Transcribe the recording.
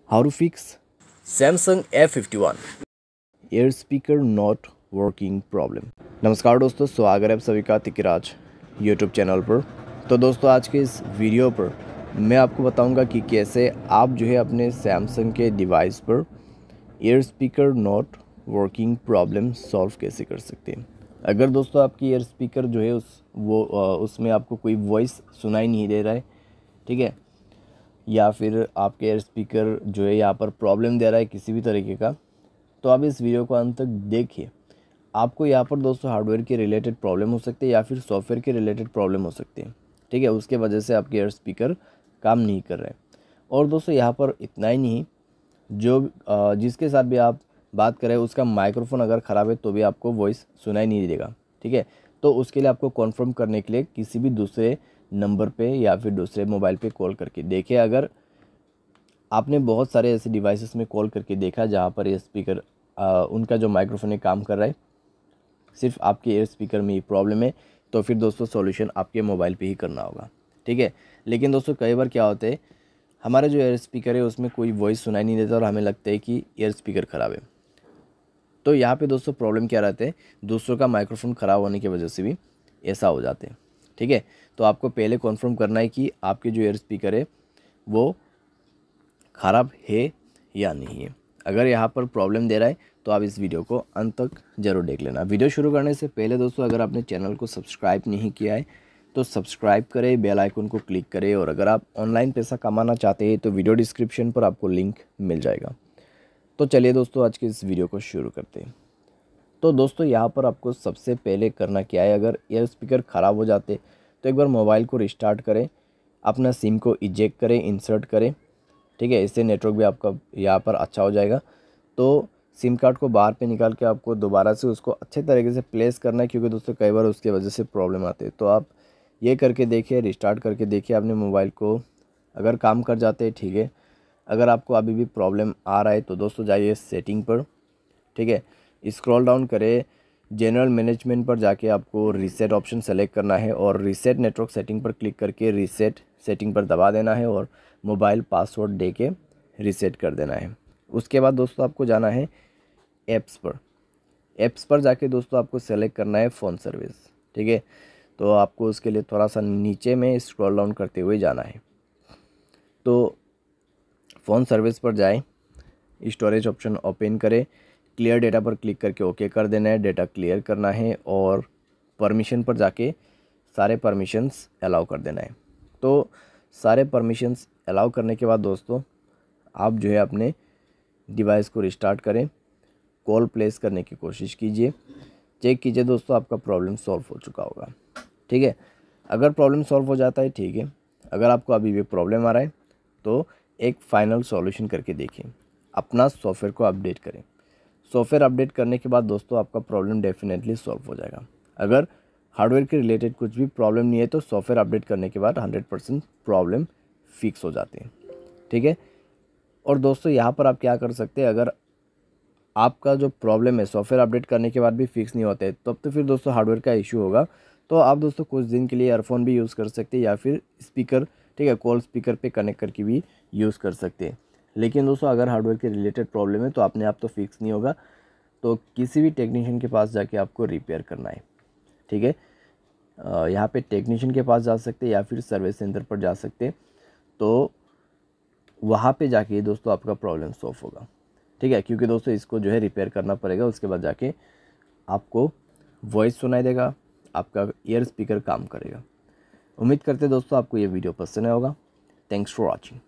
How to fix Samsung A51 air speaker not working problem. नमस्कार दोस्तों, स्वागत है आप सभी का तिकराज यूट्यूब चैनल पर। तो दोस्तों, आज के इस वीडियो पर मैं आपको बताऊंगा कि कैसे आप जो है अपने सैमसंग के डिवाइस पर air speaker not working problem solve कैसे कर सकते हैं। अगर दोस्तों आपकी एयर स्पीकर जो है उसमें आपको कोई वॉइस सुनाई नहीं दे रहा है, ठीक है, या फिर आपके एयर स्पीकर जो है यहाँ पर प्रॉब्लम दे रहा है किसी भी तरीके का, तो आप इस वीडियो को अंत तक देखिए। आपको यहाँ पर दोस्तों हार्डवेयर के रिलेटेड प्रॉब्लम हो सकते हैं या फिर सॉफ्टवेयर के रिलेटेड प्रॉब्लम हो सकते हैं, ठीक है। उसके वजह से आपके एयर स्पीकर काम नहीं कर रहे हैं। और दोस्तों यहाँ पर इतना ही नहीं, जिसके साथ भी आप बात करें उसका माइक्रोफोन अगर ख़राब है तो भी आपको वॉइस सुनाई नहीं देगा, ठीक है। तो उसके लिए आपको कॉन्फर्म करने के लिए किसी भी दूसरे नंबर पे या फिर दूसरे मोबाइल पे कॉल करके देखिए। अगर आपने बहुत सारे ऐसे डिवाइसेस में कॉल करके देखा जहाँ पर ये स्पीकर उनका जो माइक्रोफोन है काम कर रहा है, सिर्फ आपके एयर स्पीकर में ही प्रॉब्लम है, तो फिर दोस्तों सॉल्यूशन आपके मोबाइल पे ही करना होगा, ठीक है। लेकिन दोस्तों कई बार क्या होता है, हमारा जो एयर स्पीकर है उसमें कोई वॉइस सुनाई नहीं देता और हमें लगता है कि एयर स्पीकर ख़राब है। तो यहाँ पे दोस्तों प्रॉब्लम क्या रहता है, दूसरों का माइक्रोफोन ख़राब होने की वजह से भी ऐसा हो जाते हैं, ठीक है। तो आपको पहले कन्फर्म करना है कि आपके जो एयर स्पीकर है वो ख़राब है या नहीं है। अगर यहाँ पर प्रॉब्लम दे रहा है तो आप इस वीडियो को अंत तक ज़रूर देख लेना। वीडियो शुरू करने से पहले दोस्तों, अगर आपने चैनल को सब्सक्राइब नहीं किया है तो सब्सक्राइब करें, बेल आइकन को क्लिक करें। और अगर आप ऑनलाइन पैसा कमाना चाहते हैं तो वीडियो डिस्क्रिप्शन पर आपको लिंक मिल जाएगा। तो चलिए दोस्तों, आज के इस वीडियो को शुरू करते हैं। तो दोस्तों यहाँ पर आपको सबसे पहले करना क्या है, अगर एयर स्पीकर ख़राब हो जाते तो एक बार मोबाइल को रिस्टार्ट करें, अपना सिम को इजेक्ट करें, इंसर्ट करें, ठीक है। इससे नेटवर्क भी आपका यहाँ पर अच्छा हो जाएगा। तो सिम कार्ड को बाहर पे निकाल के आपको दोबारा से उसको अच्छे तरीके से प्लेस करना है, क्योंकि दोस्तों कई बार उसकी वजह से प्रॉब्लम आते हैं। तो आप ये करके देखिए, रिस्टार्ट करके देखिए अपने मोबाइल को। अगर काम कर जाते हैं, ठीक है। अगर आपको अभी भी प्रॉब्लम आ रहा है तो दोस्तों जाइए सेटिंग पर, ठीक है। स्क्रॉल डाउन करें, जनरल मैनेजमेंट पर जाके आपको रीसेट ऑप्शन सेलेक्ट करना है और रीसेट नेटवर्क सेटिंग पर क्लिक करके रीसेट सेटिंग पर दबा देना है और मोबाइल पासवर्ड दे के रीसेट कर देना है। उसके बाद दोस्तों आपको जाना है ऐप्स पर जाके दोस्तों आपको सेलेक्ट करना है फ़ोन सर्विस, ठीक है। तो आपको उसके लिए थोड़ा सा नीचे में स्क्रॉल डाउन करते हुए जाना है। तो फ़ोन सर्विस पर जाएं, स्टोरेज ऑप्शन ओपन करें, क्लियर डेटा पर क्लिक करके ओके कर देना है, डेटा क्लियर करना है और परमिशन पर जाके सारे परमिशंस अलाउ कर देना है। तो सारे परमिशंस अलाउ करने के बाद दोस्तों आप जो है अपने डिवाइस को रिस्टार्ट करें, कॉल प्लेस करने की कोशिश कीजिए, चेक कीजिए दोस्तों आपका प्रॉब्लम सॉल्व हो चुका होगा, ठीक है। अगर प्रॉब्लम सॉल्व हो जाता है, ठीक है। अगर आपको अभी भी प्रॉब्लम आ रहा है तो एक फाइनल सॉल्यूशन करके देखिए, अपना सॉफ्टवेयर को अपडेट करें। सॉफ्टवेयर अपडेट करने के बाद दोस्तों आपका प्रॉब्लम डेफिनेटली सॉल्व हो जाएगा। अगर हार्डवेयर के रिलेटेड कुछ भी प्रॉब्लम नहीं है तो सॉफ्टवेयर अपडेट करने के बाद 100% प्रॉब्लम फिक्स हो जाते हैं, ठीक है। और दोस्तों यहाँ पर आप क्या कर सकते हैं, अगर आपका जो प्रॉब्लम है सॉफ्टवेयर अपडेट करने के बाद भी फिक्स नहीं होता है तब तो फिर दोस्तों हार्डवेयर का इशू होगा। तो आप दोस्तों कुछ दिन के लिए ईयरफोन भी यूज़ कर सकते हैं या फिर स्पीकर, ठीक है, कॉल स्पीकर पे कनेक्ट करके भी यूज़ कर सकते हैं। लेकिन दोस्तों अगर हार्डवेयर के रिलेटेड प्रॉब्लम है तो अपने आप तो फिक्स नहीं होगा, तो किसी भी टेक्नीशियन के पास जाके आपको रिपेयर करना है, ठीक है। यहाँ पे टेक्नीशियन के पास जा सकते हैं या फिर सर्विस सेंटर पर जा सकते हैं। तो वहाँ पे जाके दोस्तों आपका प्रॉब्लम सॉल्व होगा, ठीक है। क्योंकि दोस्तों इसको जो है रिपेयर करना पड़ेगा, उसके बाद जाके आपको वॉइस सुनाई देगा, आपका ईयर स्पीकर काम करेगा। उम्मीद करते दोस्तों आपको ये वीडियो पसंद आया होगा। Thanks for watching.